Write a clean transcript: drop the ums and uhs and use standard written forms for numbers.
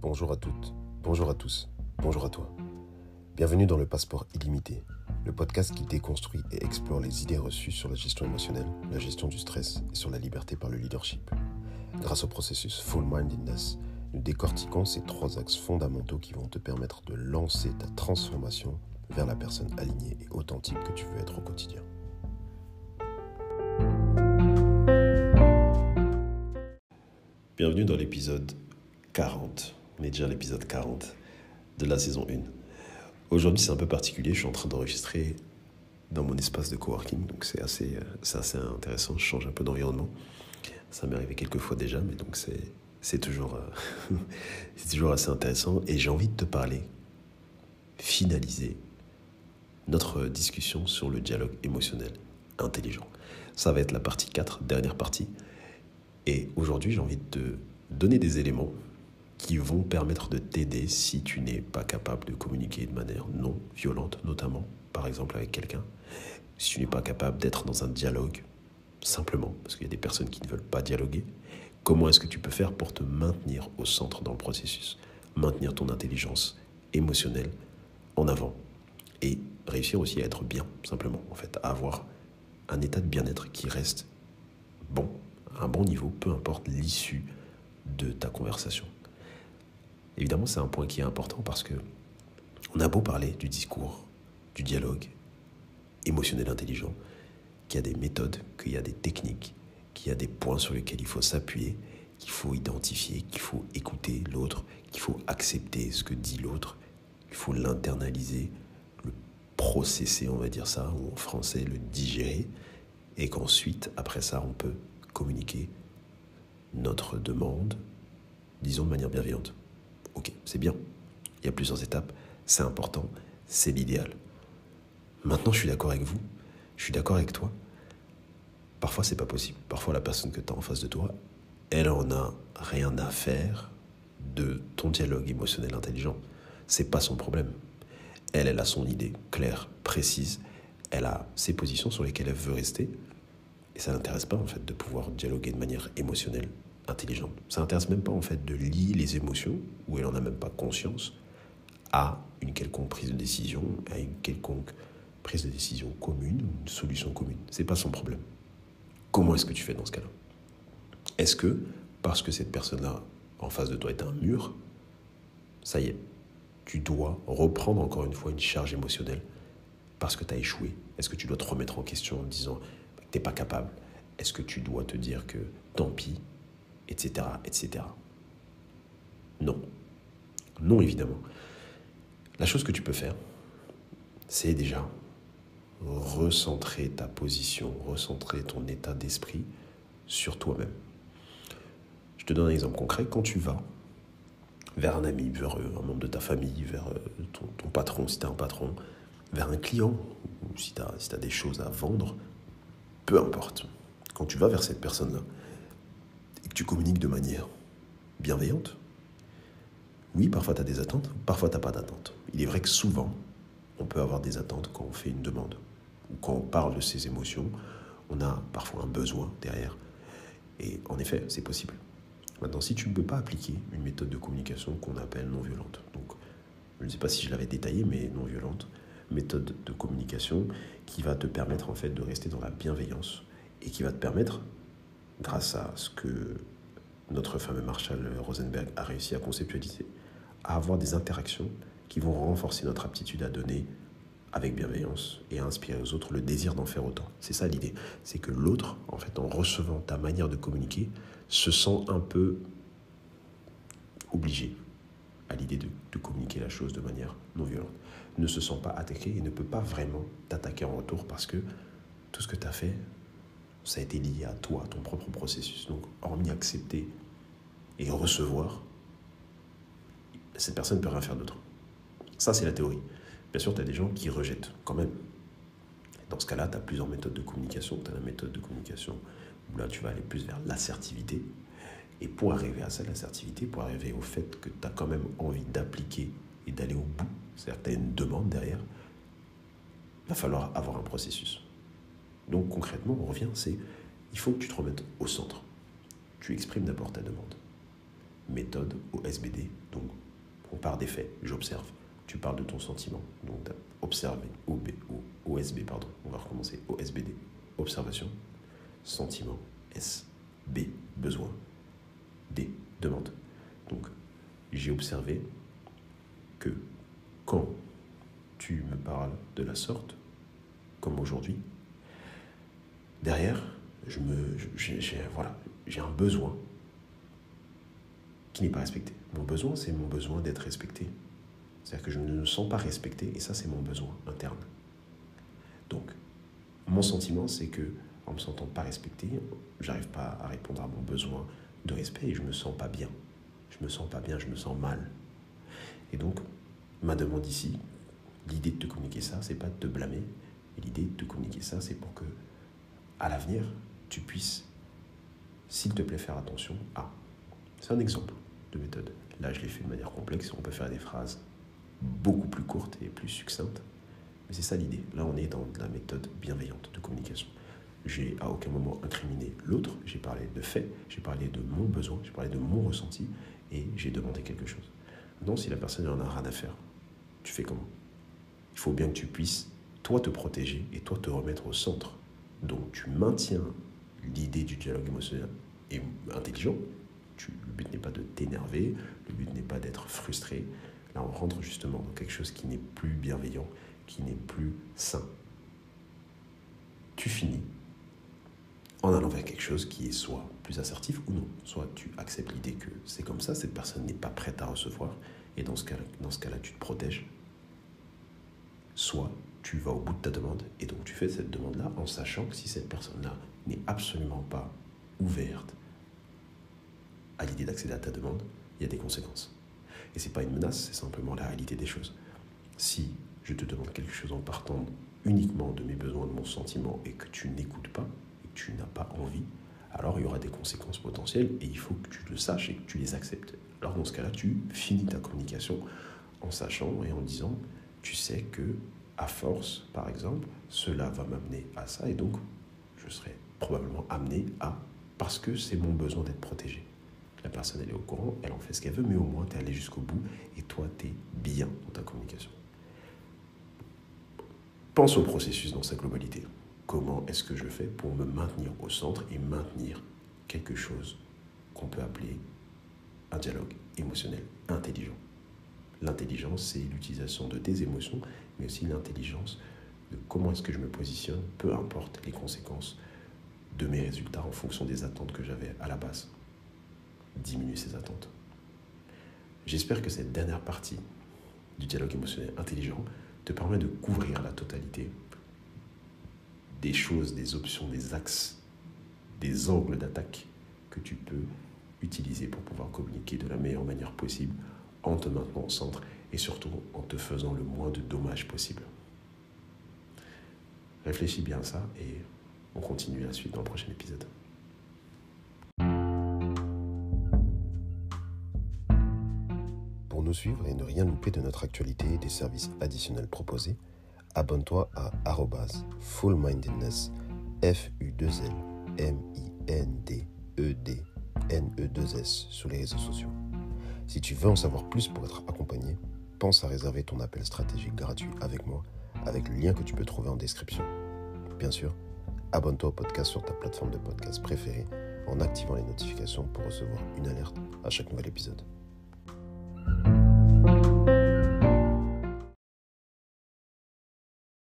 Bonjour à toutes, bonjour à tous, bonjour à toi. Bienvenue dans le Passeport illimité, le podcast qui déconstruit et explore les idées reçues sur la gestion émotionnelle, la gestion du stress et sur la liberté par le leadership. Grâce au processus Full Mindedness, nous décortiquons ces 3 axes fondamentaux qui vont te permettre de lancer ta transformation vers la personne alignée et authentique que tu veux être au quotidien. Bienvenue dans l'épisode 40, on est déjà à l'épisode 40 de la saison 1. Aujourd'hui c'est un peu particulier, je suis en train d'enregistrer dans mon espace de coworking, donc c'est assez intéressant, je change un peu d'environnement. Ça m'est arrivé quelques fois déjà, mais donc c'est toujours assez intéressant. Et j'ai envie de te parler, finaliser notre discussion sur le dialogue émotionnel intelligent. Ça va être la partie 4, dernière partie. Et aujourd'hui, j'ai envie de te donner des éléments qui vont permettre de t'aider si tu n'es pas capable de communiquer de manière non violente, notamment, par exemple, avec quelqu'un. Si tu n'es pas capable d'être dans un dialogue, simplement, parce qu'il y a des personnes qui ne veulent pas dialoguer, comment est-ce que tu peux faire pour te maintenir au centre dans le processus, maintenir ton intelligence émotionnelle en avant et réussir aussi à être bien, simplement, en fait, à avoir un état de bien-être qui reste bon, à un bon niveau, peu importe l'issue de ta conversation. Évidemment, c'est un point qui est important parce que on a beau parler du discours, du dialogue émotionnel intelligent, qu'il y a des méthodes, qu'il y a des techniques, qu'il y a des points sur lesquels il faut s'appuyer, qu'il faut identifier, qu'il faut écouter l'autre, qu'il faut accepter ce que dit l'autre, qu'il faut l'internaliser, le processer, on va dire ça, ou en français, le digérer, et qu'ensuite, après ça, on peut communiquer notre demande, disons de manière bienveillante. Ok, c'est bien, il y a plusieurs étapes, c'est important, c'est l'idéal. Maintenant, je suis d'accord avec vous, je suis d'accord avec toi. Parfois, c'est pas possible. Parfois, la personne que tu as en face de toi, elle en a rien à faire de ton dialogue émotionnel intelligent. C'est pas son problème. Elle a son idée claire, précise. Elle a ses positions sur lesquelles elle veut rester. Et ça l'intéresse pas, en fait, de pouvoir dialoguer de manière émotionnelle intelligente. Ça l'intéresse même pas, en fait, de lier les émotions, où elle en a même pas conscience, à une quelconque prise de décision, à une quelconque prise de décision commune, une solution commune. C'est pas son problème. Comment est-ce que tu fais dans ce cas-là ? Est-ce que, parce que cette personne-là, en face de toi, est un mur, ça y est, tu dois reprendre encore une fois une charge émotionnelle parce que tu as échoué ? Est-ce que tu dois te remettre en question en disant que tu n'es pas capable ? Est-ce que tu dois te dire que tant pis, etc., etc. Non. Non, évidemment. La chose que tu peux faire, c'est déjà recentrer ta position, recentrer ton état d'esprit sur toi-même. Je te donne un exemple concret. Quand tu vas vers un ami, vers un membre de ta famille, vers ton patron, si tu as un patron, vers un client, ou si tu as des choses à vendre, peu importe. Quand tu vas vers cette personne-là et que tu communiques de manière bienveillante, oui, parfois tu as des attentes, parfois tu n'as pas d'attentes. Il est vrai que souvent, on peut avoir des attentes quand on fait une demande ou quand on parle de ses émotions, on a parfois un besoin derrière. Et en effet, c'est possible. Maintenant, si tu ne peux pas appliquer une méthode de communication qu'on appelle non violente, donc je ne sais pas si je l'avais détaillé, mais non violente, méthode de communication qui va te permettre en fait de rester dans la bienveillance et qui va te permettre, grâce à ce que notre fameux Marshall Rosenberg a réussi à conceptualiser, à avoir des interactions qui vont renforcer notre aptitude à donner avec bienveillance et à inspirer aux autres le désir d'en faire autant. C'est ça l'idée. C'est que l'autre, en fait, en recevant ta manière de communiquer, se sent un peu obligé à l'idée de communiquer la chose de manière non violente. Ne se sent pas attaqué et ne peut pas vraiment t'attaquer en retour parce que tout ce que tu as fait, ça a été lié à toi, à ton propre processus. Donc, hormis accepter et recevoir, cette personne ne peut rien faire d'autre. Ça, c'est la théorie. Bien sûr, tu as des gens qui rejettent quand même. Dans ce cas-là, tu as plusieurs méthodes de communication. Tu as la méthode de communication où là, tu vas aller plus vers l'assertivité. Et pour arriver à ça, l'assertivité, pour arriver au fait que tu as quand même envie d'appliquer et d'aller au bout, c'est-à-dire que tu as une demande derrière, il va falloir avoir un processus. Donc concrètement, on revient, il faut que tu te remettes au centre. Tu exprimes d'abord ta demande. méthode OSBD. Donc, on part des faits, j'observe. Tu parles de ton sentiment. Donc, tu as observé, OSB, pardon. On va recommencer. OSBD, observation, sentiment, S, B, besoin, D, demande. Donc, j'ai observé que quand tu me parles de la sorte, comme aujourd'hui, derrière, j'ai un besoin qui n'est pas respecté. Mon besoin, c'est mon besoin d'être respecté. C'est-à-dire que je ne me sens pas respecté, et ça, c'est mon besoin interne. Donc, mon sentiment, c'est que en me sentant pas respecté, j'arrive pas à répondre à mon besoin de respect et je me sens pas bien. Je me sens pas bien, je me sens mal. Et donc, ma demande ici, l'idée de te communiquer ça, c'est pas de te blâmer. Et l'idée de te communiquer ça, c'est pour que, à l'avenir, tu puisses, s'il te plaît, faire attention à. C'est un exemple de méthode. Là, je l'ai fait de manière complexe. On peut faire des phrases beaucoup plus courtes et plus succinctes. Mais c'est ça l'idée. Là, on est dans de la méthode bienveillante de communication. J'ai à aucun moment incriminé l'autre. J'ai parlé de faits, j'ai parlé de mon besoin, j'ai parlé de mon ressenti et j'ai demandé quelque chose. Non, si la personne n'en a rien à faire, tu fais comment ? Il faut bien que tu puisses, toi, te protéger et toi, te remettre au centre. Donc, tu maintiens l'idée du dialogue émotionnel et intelligent. Le but n'est pas de t'énerver, le but n'est pas d'être frustré. Là, on rentre justement dans quelque chose qui n'est plus bienveillant, qui n'est plus sain. Tu finis en allant vers quelque chose qui est soit plus assertif ou non. Soit tu acceptes l'idée que c'est comme ça, cette personne n'est pas prête à recevoir, et dans ce cas-là, tu te protèges. Soit tu vas au bout de ta demande, et donc tu fais cette demande-là en sachant que si cette personne-là n'est absolument pas ouverte à l'idée d'accéder à ta demande, il y a des conséquences. Et ce n'est pas une menace, c'est simplement la réalité des choses. Si je te demande quelque chose en partant uniquement de mes besoins, de mon sentiment, et que tu n'écoutes pas, et que tu n'as pas envie, alors il y aura des conséquences potentielles, et il faut que tu le saches et que tu les acceptes. Alors dans ce cas-là, tu finis ta communication en sachant et en disant, tu sais que, à force, par exemple, cela va m'amener à ça, et donc je serai probablement amené à, parce que c'est mon besoin d'être protégé. La personne, elle est au courant, elle en fait ce qu'elle veut, mais au moins, tu es allé jusqu'au bout et toi, tu es bien dans ta communication. Pense au processus dans sa globalité. Comment est-ce que je fais pour me maintenir au centre et maintenir quelque chose qu'on peut appeler un dialogue émotionnel intelligent. L'intelligence, c'est l'utilisation de tes émotions, mais aussi l'intelligence de comment est-ce que je me positionne, peu importe les conséquences de mes résultats en fonction des attentes que j'avais à la base. Diminuer ces attentes. J'espère que cette dernière partie du dialogue émotionnel intelligent te permet de couvrir la totalité des choses, des options, des axes, des angles d'attaque que tu peux utiliser pour pouvoir communiquer de la meilleure manière possible en te maintenant au centre et surtout en te faisant le moins de dommages possible. Réfléchis bien à ça et on continue la suite dans le prochain épisode. Pour nous suivre et ne rien louper de notre actualité et des services additionnels proposés, abonne-toi à @fullmindedness, FULMINDEDNES sur les réseaux sociaux. Si tu veux en savoir plus pour être accompagné, pense à réserver ton appel stratégique gratuit avec moi, avec le lien que tu peux trouver en description. Bien sûr, abonne-toi au podcast sur ta plateforme de podcast préférée en activant les notifications pour recevoir une alerte à chaque nouvel épisode.